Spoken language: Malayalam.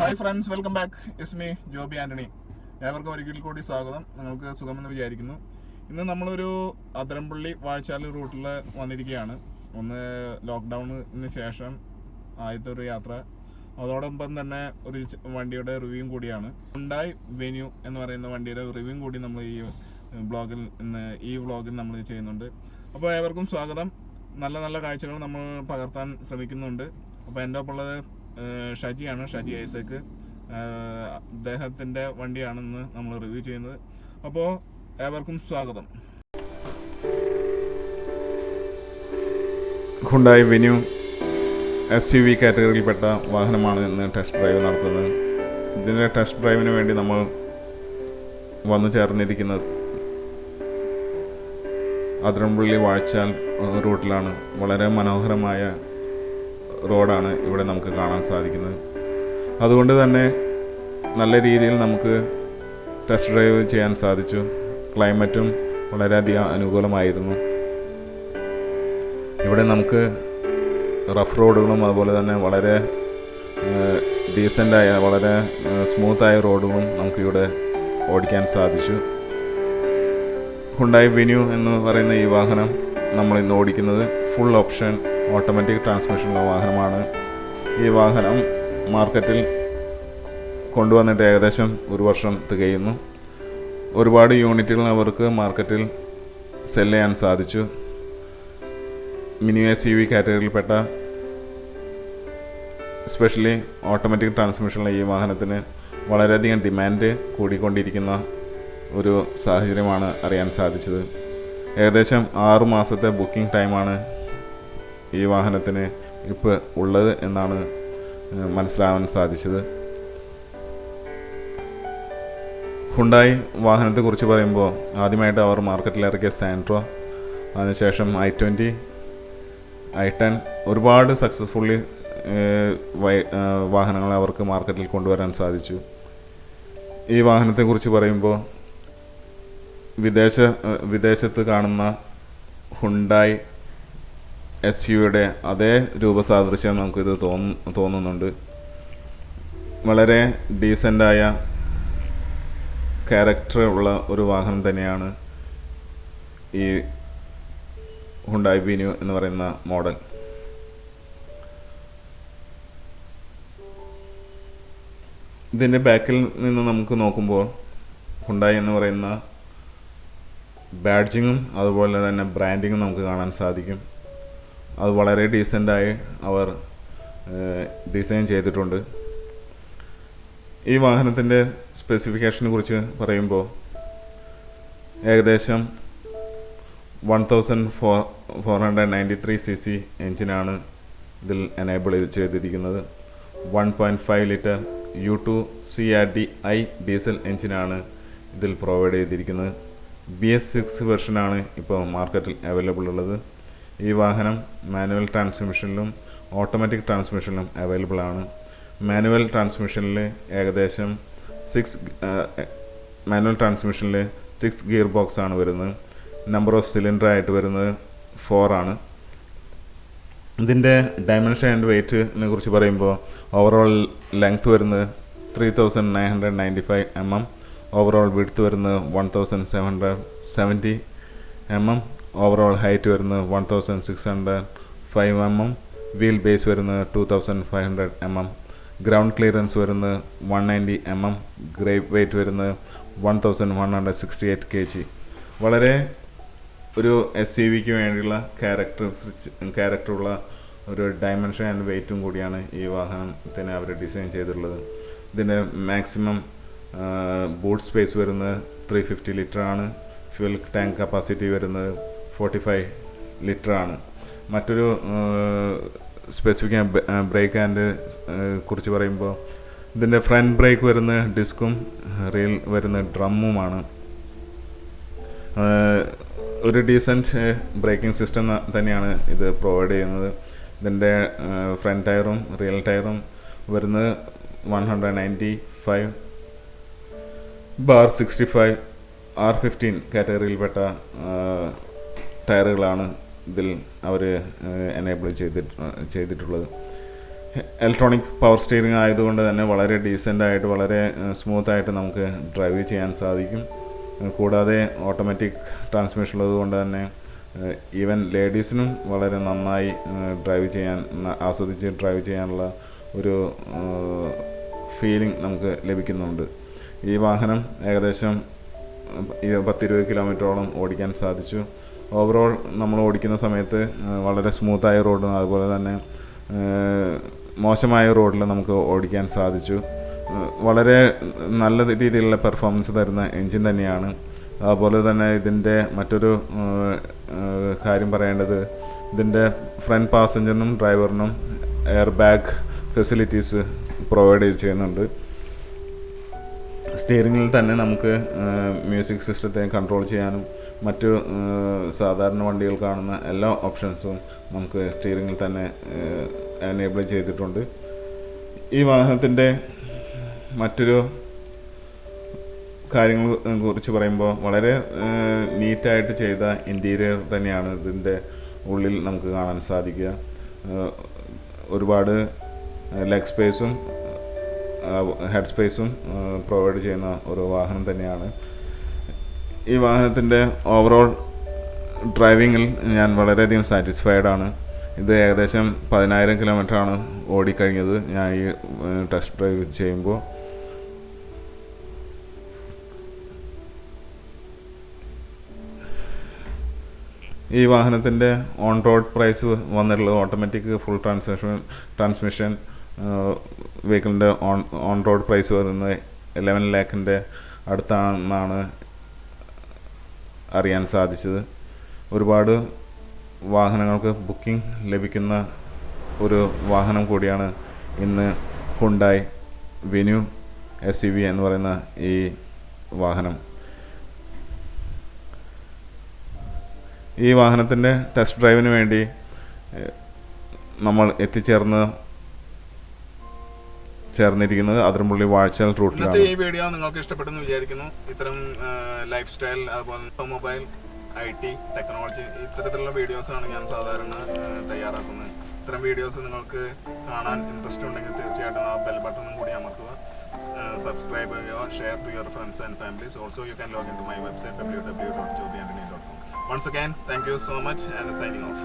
Hi friends, welcome back. It's me Joby Antony. ഏവർക്കും ഒരിക്കൽ കൂടി സ്വാഗതം. നിങ്ങൾക്ക് സുഖമെന്ന് വിചാരിക്കുന്നു. ഇന്ന് നമ്മളൊരു അതിരമ്പള്ളി വാഴച്ചാൽ റൂട്ടിൽ വന്നിരിക്കുകയാണ്. ഒന്ന് ലോക്ക്ഡൗണിന് ശേഷം ആദ്യത്തെ ഒരു യാത്ര, അതോടൊപ്പം തന്നെ ഒരു വണ്ടിയുടെ റിവ്യൂ കൂടിയാണ്. ഹുണ്ടായ് വെന്യൂ എന്ന് പറയുന്ന വണ്ടിയുടെ റിവ്യൂ കൂടി നമ്മൾ ഈ വ്ളോഗിൽ നമ്മൾ ചെയ്യുന്നുണ്ട്. അപ്പോൾ ഏവർക്കും സ്വാഗതം. നല്ല നല്ല കാഴ്ചകൾ നമ്മൾ പകർത്താൻ ശ്രമിക്കുന്നുണ്ട്. അപ്പോൾ എൻ്റെ ഒപ്പം ഉള്ളത് ഷജിയാണ്, ഷജി ഐസക്ക്. അദ്ദേഹത്തിൻ്റെ വണ്ടിയാണെന്ന് നമ്മൾ റിവ്യൂ ചെയ്യുന്നത്. അപ്പോൾ ഏവർക്കും സ്വാഗതം. ഹുണ്ടായ് വെന്യൂ SUV കാറ്റഗറിയിൽപ്പെട്ട വാഹനമാണ് ഇന്ന് ടെസ്റ്റ് ഡ്രൈവ് നടത്തുന്നത്. ഇതിൻ്റെ ടെസ്റ്റ് ഡ്രൈവിന് വേണ്ടി നമ്മൾ വന്നു ചേർന്നിരിക്കുന്നത് അതിരമ്പള്ളി വാഴച്ചാൽ റൂട്ടിലാണ്. വളരെ മനോഹരമായ റോഡാണ് ഇവിടെ നമുക്ക് കാണാൻ സാധിക്കുന്നത്. അതുകൊണ്ട് തന്നെ നല്ല രീതിയിൽ നമുക്ക് ടെസ്റ്റ് ഡ്രൈവ് ചെയ്യാൻ സാധിച്ചു. ക്ലൈമറ്റും വളരെയധികം അനുകൂലമായിരുന്നു. ഇവിടെ നമുക്ക് റഫ് റോഡുകളും അതുപോലെ തന്നെ വളരെ ഡീസൻ്റായ വളരെ സ്മൂത്തായ റോഡുകളും നമുക്കിവിടെ ഓടിക്കാൻ സാധിച്ചു. ഹുണ്ടായ് വെന്യൂ എന്ന് പറയുന്ന ഈ വാഹനം നമ്മൾ ഇന്ന് ഓടിക്കുന്നത് ഫുൾ ഓപ്ഷൻ ഓട്ടോമാറ്റിക് ട്രാൻസ്മിഷനുള്ള വാഹനമാണ്. ഈ വാഹനം മാർക്കറ്റിൽ കൊണ്ടുവന്നിട്ട് ഏകദേശം ഒരു വർഷം തികയുന്നു. ഒരുപാട് യൂണിറ്റുകൾ അവർക്ക് മാർക്കറ്റിൽ സെല് ചെയ്യാൻ സാധിച്ചു. മിനി SUV കാറ്റഗറിയിൽപ്പെട്ട എസ്പെഷ്യലി ഓട്ടോമാറ്റിക് ട്രാൻസ്മിഷനുള്ള ഈ വാഹനത്തിന് വളരെയധികം ഡിമാൻഡ് കൂടിക്കൊണ്ടിരിക്കുന്ന ഒരു സാഹചര്യമാണ് അറിയാൻ സാധിച്ചത്. ഏകദേശം 6 മാസത്തെ ബുക്കിംഗ് ടൈമാണ് ഈ വാഹനത്തിന് ഇപ്പോൾ ഉള്ളത് എന്നാണ് മനസ്സിലാവാൻ സാധിച്ചത്. ഹുണ്ടായ് വാഹനത്തെക്കുറിച്ച് പറയുമ്പോൾ ആദ്യമായിട്ട് അവർ മാർക്കറ്റിൽ ഇറക്കിയ സാൻട്രോ, അതിനുശേഷം i20, i10 ഒരുപാട് സക്സസ്ഫുള്ളി വാഹനങ്ങൾ അവർക്ക് മാർക്കറ്റിൽ കൊണ്ടുവരാൻ സാധിച്ചു. ഈ വാഹനത്തെക്കുറിച്ച് പറയുമ്പോൾ വിദേശത്ത് കാണുന്ന ഹുണ്ടായ് SUVയുടെ അതേ രൂപസാദൃശ്യം നമുക്കിത് തോന്നുന്നുണ്ട്. വളരെ ഡീസൻ്റായ ക്യാരക്ടർ ഉള്ള ഒരു വാഹനം തന്നെയാണ് ഈ ഹുണ്ടായ് വെന്യൂ എന്ന് പറയുന്ന മോഡൽ. ഇതിൻ്റെ ബാക്കിൽ നിന്ന് നമുക്ക് നോക്കുമ്പോൾ ഹുണ്ടായ് എന്ന് പറയുന്ന ബാഡ്ജിങ്ങും അതുപോലെ തന്നെ ബ്രാൻഡിങ്ങും നമുക്ക് കാണാൻ സാധിക്കും. അത് വളരെ ഡീസൻ്റായി അവർ ഡിസൈൻ ചെയ്തിട്ടുണ്ട്. ഈ വാഹനത്തിൻ്റെ സ്പെസിഫിക്കേഷനെ കുറിച്ച് പറയുമ്പോൾ ഏകദേശം 1493 cc എഞ്ചിനാണ് ഇതിൽ എനേബിൾ ചെയ്തിരിക്കുന്നത്. 1.5 ലിറ്റർ U2 CRDI ഡീസൽ എഞ്ചിനാണ് ഇതിൽ പ്രൊവൈഡ് ചെയ്തിരിക്കുന്നത്. BS6 വെർഷനാണ് ഇപ്പോൾ മാർക്കറ്റിൽ അവൈലബിൾ ഉള്ളത്. ഈ വാഹനം മാനുവൽ ട്രാൻസ്മിഷനിലും ഓട്ടോമാറ്റിക് ട്രാൻസ്മിഷനിലും അവൈലബിൾ ആണ്. മാനുവൽ ട്രാൻസ്മിഷനിൽ ഏകദേശം 6 ഗിയർ ബോക്സ് ആണ് വരുന്നത്. നമ്പർ ഓഫ് സിലിണ്ടർ ആയിട്ട് വരുന്നത് 4 ആണ്. ഇതിൻ്റെ ഡയമെൻഷൻ ആൻഡ് വെയ്റ്റിനെ കുറിച്ച് പറയുമ്പോൾ ഓവറോൾ ലെങ്ത് വരുന്നത് 3995 mm, ഓവറോൾ വിഡ്ത്ത് വരുന്നത് 1770 mm, ഓവറോൾ ഹൈറ്റ് വരുന്നത് 1605 mm, വീൽ ബേസ് വരുന്നത് 2500 mm, ഗ്രൗണ്ട് ക്ലിയറൻസ് വരുന്നത് 190 mm, ഗ്രേപ്പ് വെയ്റ്റ് വരുന്നത് 1168 kg. വളരെ ഒരു SUVക്ക് വേണ്ടിയുള്ള ക്യാരക്ടറുള്ള ഒരു ഡയമെൻഷൻ ആൻഡ് വെയ്റ്റും കൂടിയാണ് ഈ വാഹനത്തിന് അവർ ഡിസൈൻ ചെയ്തിട്ടുള്ളത്. ഇതിൻ്റെ മാക്സിമം ബൂട്ട് സ്പേസ് വരുന്നത് 350 ലിറ്റർ ആണ്. ഫ്യൂൽ ടാങ്ക് കപ്പാസിറ്റി വരുന്നത് 45 ലിറ്റർ ആണ്. മറ്റൊരു സ്പെസിഫിക് ബ്രേക്ക് ആൻഡ് കുറിച്ച് പറയുമ്പോൾ ഇതിൻ്റെ ഫ്രണ്ട് ബ്രേക്ക് വരുന്ന ഡിസ്കും റീൽ വരുന്ന ഡ്രമ്മുമാണ്. ഒരു ഡീസൻറ്റ് ബ്രേക്കിംഗ് സിസ്റ്റം തന്നെയാണ് ഇത് പ്രൊവൈഡ് ചെയ്യുന്നത്. ഇതിൻ്റെ ഫ്രണ്ട് ടയറും റിയൽ ടയറും വരുന്നത് 195/65 R15 കാറ്റഗറിയിൽപ്പെട്ട ടയറുകളാണ് ഇതിൽ അവർ എനേബിൾ ചെയ്തിട്ടുള്ളത്. ഇലക്ട്രോണിക് പവർ സ്റ്റിയറിംഗ് ആയതുകൊണ്ട് തന്നെ വളരെ ഡീസൻ്റായിട്ട് വളരെ സ്മൂത്തായിട്ട് നമുക്ക് ഡ്രൈവ് ചെയ്യാൻ സാധിക്കും. കൂടാതെ ഓട്ടോമാറ്റിക് ട്രാൻസ്മിഷൻ ഉള്ളതുകൊണ്ട് തന്നെ ഈവൻ ലേഡീസിനും വളരെ നന്നായി ഡ്രൈവ് ചെയ്യാൻ ആസ്വദിച്ച് ഡ്രൈവ് ചെയ്യാനുള്ള ഒരു ഫീലിംഗ് നമുക്ക് ലഭിക്കുന്നുണ്ട്. ഈ വാഹനം ഏകദേശം 10-20 കിലോമീറ്ററോളം ഓടിക്കാൻ സാധിച്ചു. ഓവറോൾ നമ്മൾ ഓടിക്കുന്ന സമയത്ത് വളരെ സ്മൂത്തായ റോഡും അതുപോലെ തന്നെ മോശമായ റോഡിൽ നമുക്ക് ഓടിക്കാൻ സാധിച്ചു. വളരെ നല്ല രീതിയിലുള്ള പെർഫോമൻസ് തരുന്ന എൻജിൻ തന്നെയാണ്. അതുപോലെ തന്നെ ഇതിൻ്റെ മറ്റൊരു കാര്യം പറയേണ്ടത്, ഇതിൻ്റെ ഫ്രണ്ട് പാസഞ്ചറിനും ഡ്രൈവറിനും എയർ ബാഗ് ഫെസിലിറ്റീസ് പ്രൊവൈഡ് ചെയ്യുന്നുണ്ട്. സ്റ്റിയറിങ്ങിൽ തന്നെ നമുക്ക് മ്യൂസിക് സിസ്റ്റത്തെ കൺട്രോൾ ചെയ്യാനും മറ്റു സാധാരണ വണ്ടികൾ കാണുന്ന എല്ലാ ഓപ്ഷൻസും നമുക്ക് സ്റ്റിയറിങ്ങിൽ തന്നെ എനേബിൾ ചെയ്തിട്ടുണ്ട്. ഈ വാഹനത്തിൻ്റെ മറ്റൊരു കാര്യങ്ങളെ കുറിച്ച് പറയുമ്പോൾ വളരെ നീറ്റായിട്ട് ചെയ്ത ഇൻറ്റീരിയർ തന്നെയാണ് ഇതിൻ്റെ ഉള്ളിൽ നമുക്ക് കാണാൻ സാധിക്കുക. ഒരുപാട് ലെഗ് സ്പേസും ഹെഡ് സ്പേസും പ്രൊവൈഡ് ചെയ്യുന്ന ഒരു വാഹനം തന്നെയാണ്. ഈ വാഹനത്തിൻ്റെ ഓവറോൾ ഡ്രൈവിങ്ങിൽ ഞാൻ വളരെയധികം സാറ്റിസ്ഫൈഡ് ആണ്. ഇത് ഏകദേശം 10,000 കിലോമീറ്ററാണ് ഓടിക്കഴിഞ്ഞത് ഞാൻ ഈ ടെസ്റ്റ് ഡ്രൈവ് ചെയ്യുമ്പോൾ. ഈ വാഹനത്തിൻ്റെ ഓൺ റോഡ് പ്രൈസ് വന്നിട്ടുള്ളത് ഓട്ടോമാറ്റിക് ഫുൾ ട്രാൻസ്മിഷൻ വെഹിക്കിളിൻ്റെ ഓൺ റോഡ് പ്രൈസ് വരുന്നത് 11 ലാഖിൻ്റെ അടുത്താണെന്നാണ് അറിയാൻ സാധിച്ചത്. ഒരുപാട് വാഹനങ്ങൾക്ക് ബുക്കിംഗ് ലഭിക്കുന്ന ഒരു വാഹനം കൂടിയാണ് ഇന്ന് ഹുണ്ടായ് വെന്യൂ SUV എന്ന് പറയുന്ന ഈ വാഹനം. ഈ വാഹനത്തിൻ്റെ ടെസ്റ്റ് ഡ്രൈവിന് വേണ്ടി നമ്മൾ ചേർന്നിരിക്കുന്നത് അതിരമ്പള്ളി വാഴച്ചാൽ റൂട്ടിലാണ്. ഈ വീഡിയോ നിങ്ങൾക്ക് ഇഷ്ടപ്പെട്ടെന്ന് വിചാരിക്കുന്നു. ഇത്തരം ലൈഫ് സ്റ്റൈൽ അതുപോലെ ഓട്ടോമൊബൈൽ IT ടെക്നോളജി ഇത്തരത്തിലുള്ള വീഡിയോസാണ് ഞാൻ സാധാരണ തയ്യാറാക്കുന്നത്. ഇത്തരം വീഡിയോസ് നിങ്ങൾക്ക് കാണാൻ ഇൻട്രസ്റ്റ് ഉണ്ടെങ്കിൽ തീർച്ചയായിട്ടും ആ ബെൽ ബട്ടണും കൂടി അമർത്തുക. സബ്സ്ക്രൈബ് ചെയ്യുക, share to your friends and families. Also you can log in to my website www.jobyantony.com. Once again, thank you so much and signing off.